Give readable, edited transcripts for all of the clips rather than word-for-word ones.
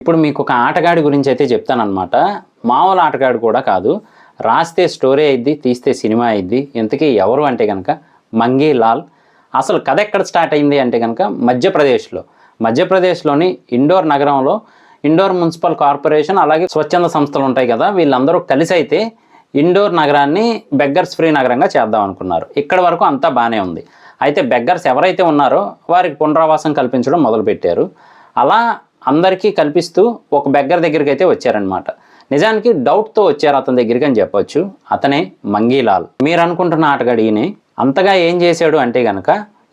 ఇప్పుడు మీకు ఒక ఆటగాడి గురించి అయితే చెప్తానన్నమాట. మామూలు ఆటగాడు కూడా కాదు. రాస్తే స్టోరీ అయిద్ది, తీస్తే సినిమా అయిద్ది. ఇంతకీ ఎవరు అంటే కనుక మంగీ లాల్. అసలు కథ ఎక్కడ స్టార్ట్ అయింది అంటే కనుక మధ్యప్రదేశ్లోని ఇండోర్ నగరంలో ఇండోర్ మున్సిపల్ కార్పొరేషన్ అలాగే స్వచ్ఛంద సంస్థలు ఉంటాయి కదా, వీళ్ళందరూ కలిసి అయితే ఇండోర్ నగరాన్ని బెగ్గర్స్ ఫ్రీ నగరంగా చేద్దాం అనుకున్నారు. ఇక్కడ వరకు అంతా బాగానే ఉంది. అయితే బెగ్గర్స్ ఎవరైతే ఉన్నారో వారికి పునరావాసం కల్పించడం మొదలుపెట్టారు. అలా అందరికీ కల్పిస్తూ ఒక బెగ్గర్ దగ్గరికి అయితే వచ్చారనమాట. నిజానికి డౌట్తో వచ్చారు అతని దగ్గరికి అని చెప్పొచ్చు. అతనే మంగీ లాల్. మీరు అనుకుంటున్న ఆటగాడు ఈయనే. అంతగా ఏం చేశాడు అంటే కనుక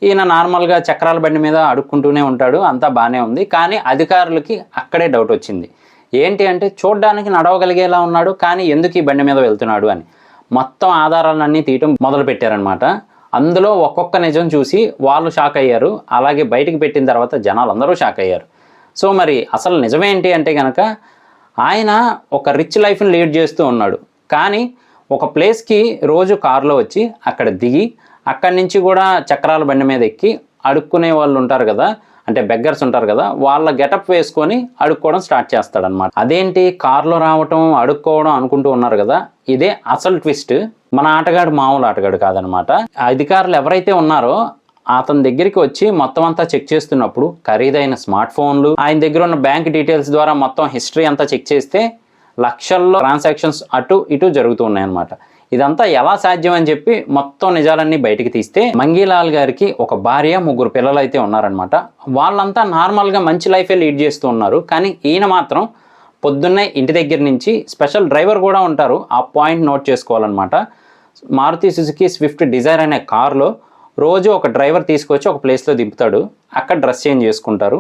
ఈయన నార్మల్గా చక్రాల బండి మీద అడుక్కుంటూనే ఉంటాడు, అంతా బాగానే ఉంది. కానీ అధికారులకి అక్కడే డౌట్ వచ్చింది. ఏంటి అంటే చూడ్డానికి నడవగలిగేలా ఉన్నాడు, కానీ ఎందుకు ఈ బండి మీద వెళ్తున్నాడు అని మొత్తం ఆధారాలన్నీ తీయటం మొదలు పెట్టారనమాట. అందులో ఒక్కొక్క నిజం చూసి వాళ్ళు షాక్ అయ్యారు. అలాగే బయటికి పెట్టిన తర్వాత జనాలు అందరూ షాక్ అయ్యారు. సో మరి అసలు నిజమేంటి అంటే కనుక ఆయన ఒక రిచ్ లైఫ్ని లీడ్ చేస్తూ ఉన్నాడు. కానీ ఒక ప్లేస్కి రోజు కారులో వచ్చి అక్కడ దిగి అక్కడి నుంచి కూడా చక్రాల బండి మీద ఎక్కి అడుక్కునే వాళ్ళు ఉంటారు కదా, అంటే బెగ్గర్స్ ఉంటారు కదా, వాళ్ళ గెటప్ వేసుకొని అడుక్కోవడం స్టార్ట్ చేస్తాడనమాట. అదేంటి కారులో రావటం అడుక్కోవడం అనుకుంటూ ఉన్నారు కదా, ఇదే అసలు ట్విస్ట్. మన ఆటగాడు మామూలు ఆటగాడు కాదనమాట. అధికారులు ఎవరైతే ఉన్నారో అతని దగ్గరికి వచ్చి మొత్తం అంతా చెక్ చేస్తున్నప్పుడు ఖరీదైన స్మార్ట్ ఫోన్లు, ఆయన దగ్గర ఉన్న బ్యాంక్ డీటెయిల్స్ ద్వారా మొత్తం హిస్టరీ అంతా చెక్ చేస్తే లక్షల్లో ట్రాన్సాక్షన్స్ అటు ఇటు జరుగుతూ ఉన్నాయన్నమాట. ఇదంతా ఎలా సాధ్యం అని చెప్పి మొత్తం నిజాలన్నీ బయటికి తీస్తే మంగీ లాల్ గారికి ఒక భార్య, 3 పిల్లలు అయితే ఉన్నారనమాట. వాళ్ళంతా నార్మల్గా మంచి లైఫే లీడ్ చేస్తూ ఉన్నారు. కానీ ఈయన మాత్రం పొద్దున్నే ఇంటి దగ్గర నుంచి స్పెషల్ డ్రైవర్ కూడా ఉంటారు, ఆ పాయింట్ నోట్ చేసుకోవాలన్నమాట. మారుతి సుజుకి స్విఫ్ట్ డిజైర్ అనే కారులో రోజు ఒక డ్రైవర్ తీసుకొచ్చి ఒక ప్లేస్లో దింపుతాడు. అక్కడ డ్రెస్ చేంజ్ చేసుకుంటారు,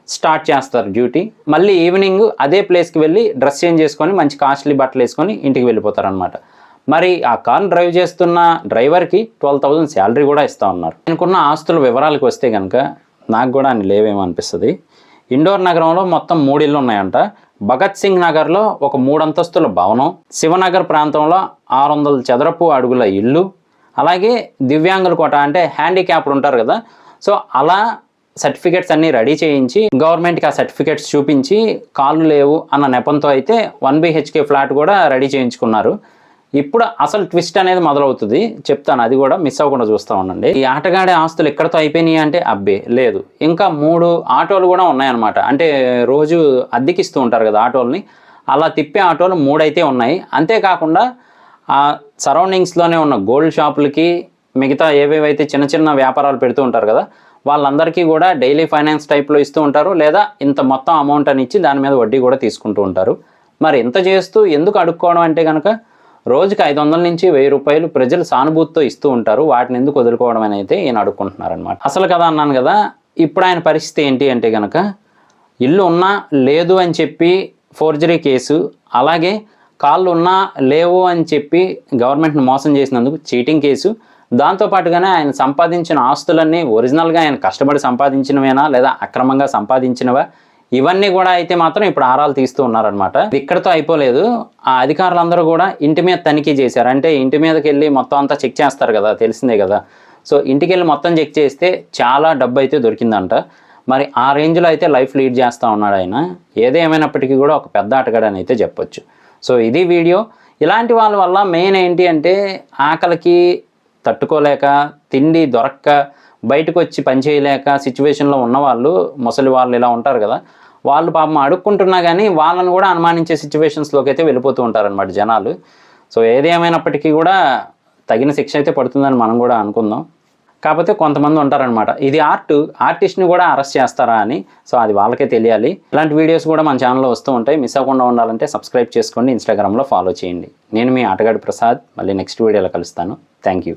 స్టార్ట్ చేస్తారు డ్యూటీ. మళ్ళీ ఈవినింగ్ అదే ప్లేస్కి వెళ్ళి డ్రెస్ చేంజ్ చేసుకొని మంచి కాస్ట్లీ బట్టలు వేసుకొని ఇంటికి వెళ్ళిపోతారు అనమాట. మరి ఆ కార్ని డ్రైవ్ చేస్తున్న డ్రైవర్కి 12,000 శాలరీ కూడా ఇస్తూ ఉన్నారు. అనుకున్న ఆస్తుల వివరాలకు వస్తే కనుక నాకు కూడా అన్ని లేవేమో అనిపిస్తుంది. ఇండోర్ నగరంలో మొత్తం 3 ఇళ్ళు ఉన్నాయంట. భగత్ సింగ్ నగర్లో ఒక 3 అంతస్తుల భవనం, శివనగర్ ప్రాంతంలో 600 చదరపు అడుగుల ఇల్లు, అలాగే దివ్యాంగుల కోట అంటే హ్యాండిక్యాప్డ్ ఉంటారు కదా, సో అలా సర్టిఫికేట్స్ అన్నీ రెడీ చేయించి గవర్నమెంట్కి ఆ సర్టిఫికేట్స్ చూపించి కాళ్ళు లేవు అన్న నెపంతో అయితే 1 BHK ఫ్లాట్ కూడా రెడీ చేయించుకున్నారు. ఇప్పుడు అసలు ట్విస్ట్ అనేది మొదలవుతుంది, చెప్తాను. అది కూడా మిస్ అవ్వకుండా చూస్తూ ఉండండి. ఈ ఆటగాడే ఆస్తులు ఎక్కడితో అయిపోయినాయి అంటే అబ్బే లేదు, ఇంకా 3 ఆటోలు కూడా ఉన్నాయన్నమాట. అంటే రోజు అద్దెకిస్తూ ఉంటారు కదా ఆటోల్ని, అలా తిప్పే ఆటోలు 3 అయితే ఉన్నాయి. అంతేకాకుండా ఆ సరౌండింగ్స్లోనే ఉన్న గోల్డ్ షాపులకి, మిగతా ఏవేవైతే చిన్న చిన్న వ్యాపారాలు పెడుతూ ఉంటారు కదా, వాళ్ళందరికీ కూడా డైలీ ఫైనాన్స్ టైప్లో ఇస్తూ ఉంటారు, లేదా ఇంత మొత్తం అమౌంట్ అని ఇచ్చి దాని మీద వడ్డీ కూడా తీసుకుంటూ ఉంటారు. మరి ఇంత చేస్తూ ఎందుకు అడుక్కోవడం అంటే కనుక రోజుకి 500 నుంచి 1000 రూపాయలు ప్రజలు సానుభూతితో ఇస్తూ ఉంటారు, వాటిని ఎందుకు వదులుకోవడం అని అయితే ఈయన అడుక్కుంటున్నారనమాట. అసలు కదా అన్నాను కదా, ఇప్పుడు ఆయన పరిస్థితి ఏంటి అంటే కనుక ఇల్లు ఉన్నా లేదు అని చెప్పి ఫోర్జరీ కేసు, అలాగే కాళ్ళు ఉన్నా లేవు అని చెప్పి గవర్నమెంట్ని మోసం చేసినందుకు చీటింగ్ కేసు, దాంతోపాటుగానే ఆయన సంపాదించిన ఆస్తులన్నీ ఒరిజినల్గా ఆయన కష్టపడి సంపాదించినవేనా లేదా అక్రమంగా సంపాదించినవా, ఇవన్నీ కూడా అయితే మాత్రం ఇప్పుడు ఆరాలు తీస్తూ ఉన్నారనమాట. ఇక్కడితో అయిపోలేదు. ఆ అధికారులందరూ కూడా ఇంటి మీద తనిఖీ చేశారు. అంటే ఇంటి మీదకి వెళ్ళి మొత్తం అంతా చెక్ చేస్తారు కదా, తెలిసిందే కదా. సో ఇంటికి వెళ్ళి మొత్తం చెక్ చేస్తే చాలా డబ్బు అయితే దొరికిందంట. మరి ఆ రేంజ్లో అయితే లైఫ్ లీడ్ చేస్తూ ఉన్నాడు ఆయన. ఏదేమైనప్పటికీ కూడా ఒక పెద్ద ఆటగాడు అని అయితే చెప్పొచ్చు. సో ఇది వీడియో. ఇలాంటి వాళ్ళ వల్ల మెయిన్ ఏంటి అంటే ఆకలికి తట్టుకోలేక, తిండి దొరక్క, బయటకు వచ్చి పని చేయలేక సిచ్యువేషన్లో ఉన్నవాళ్ళు, ముసలి వాళ్ళు ఇలా ఉంటారు కదా, వాళ్ళు పాపం అడుక్కుంటున్నా కానీ వాళ్ళని కూడా అనుమానించే సిచ్యువేషన్స్లోకి అయితే వెళ్ళిపోతూ ఉంటారనమాట జనాలు. సో ఏది ఏమైనప్పటికీ కూడా తగిన శిక్ష అయితే పడుతుందని మనం కూడా అనుకుందాం. కాకపోతే కొంతమంది ఉంటారనమాట, ఇది ఆర్టిస్ట్ని కూడా అరెస్ట్ చేస్తారా అని. సో అది వాళ్ళకే తెలియాలి. ఇలాంటి వీడియోస్ కూడా మన ఛానల్లో వస్తూ ఉంటాయి. మిస్ అవ్వకుండా ఉండాలంటే సబ్స్క్రైబ్ చేసుకోండి, ఇన్స్టాగ్రామ్లో ఫాలో చేయండి. నేను మీ ఆటగాడి ప్రసాద్. మళ్ళీ నెక్స్ట్ వీడియోలో కలుస్తాను. Thank you.